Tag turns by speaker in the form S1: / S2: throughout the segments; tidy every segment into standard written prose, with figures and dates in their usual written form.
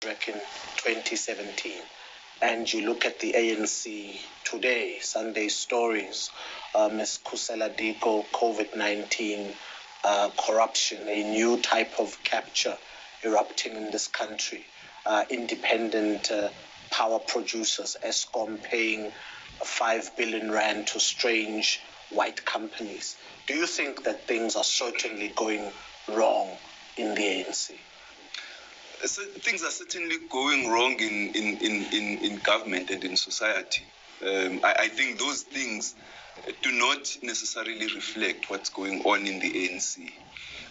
S1: back in 2017, and you look at the ANC today, Sunday stories, Ms. Kusela Diko, Covid19, corruption, a new type of capture erupting in this country, independent power producers, Eskom paying 5 billion rand to strange white companies. Do you think that things are certainly going wrong in the ANC?
S2: So things are certainly going wrong in government and in society. I think those things do not necessarily reflect what's going on in the ANC.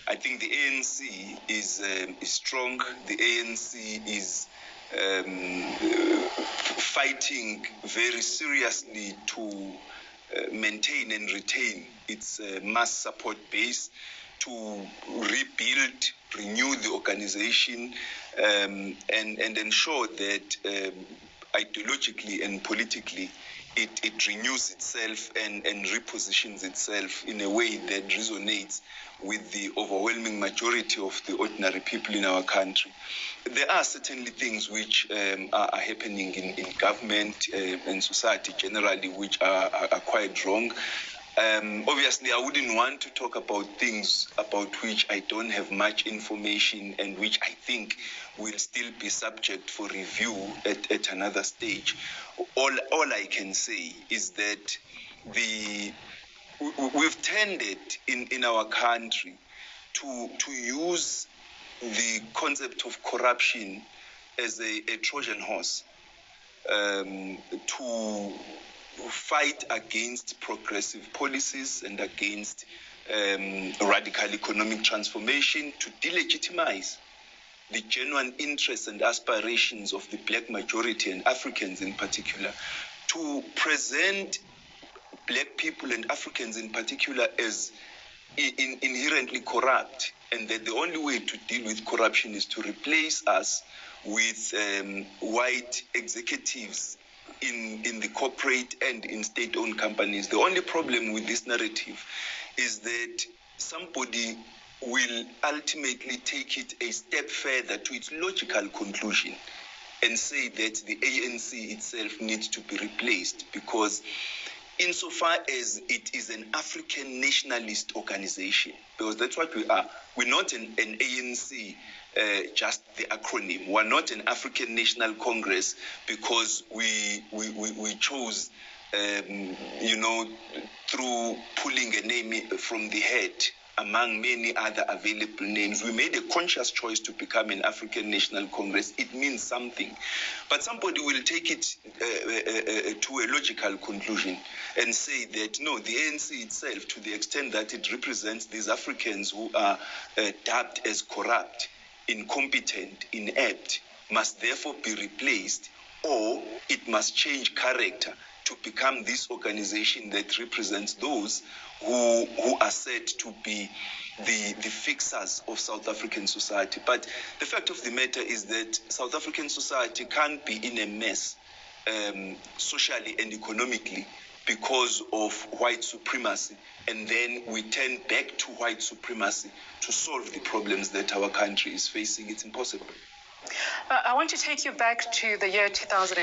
S2: I think the ANC is strong. The ANC is fighting very seriously to maintain and retain its mass support base, to rebuild, renew the organization, and ensure that ideologically and politically it renews itself and repositions itself in a way that resonates with the overwhelming majority of the ordinary people in our country. There are certainly things which are happening in government and society generally which are quite wrong. Obviously, I wouldn't want to talk about things about which I don't have much information and which I think will still be subject for review at another stage. All I can say is that we've tended in our country to use the concept of corruption as a Trojan horse to fight against progressive policies and against radical economic transformation, to delegitimize the genuine interests and aspirations of the black majority and Africans in particular, to present black people and Africans in particular as inherently corrupt, and that the only way to deal with corruption is to replace us with white executives in the corporate and in state-owned companies. The only problem with this narrative is that somebody will ultimately take it a step further to its logical conclusion and say that the ANC itself needs to be replaced, because insofar as it is an African nationalist organization, because that's what we are. We're not an ANC, just the acronym. We're not an African National Congress because we chose, through pulling a name from the hat among many other available names. We made a conscious choice to become an African National Congress. It means something. But somebody will take it to a logical conclusion and say that, no, the ANC itself, to the extent that it represents these Africans who are dubbed as corrupt, incompetent, inept, must therefore be replaced, or it must change character to become this organization that represents those who are said to be the fixers of South African society. But the fact of the matter is that South African society can't be in a mess socially and economically because of white supremacy, and then we turn back to white supremacy to solve the problems that our country is facing. It's impossible.
S3: I want to take you back to the year 2000.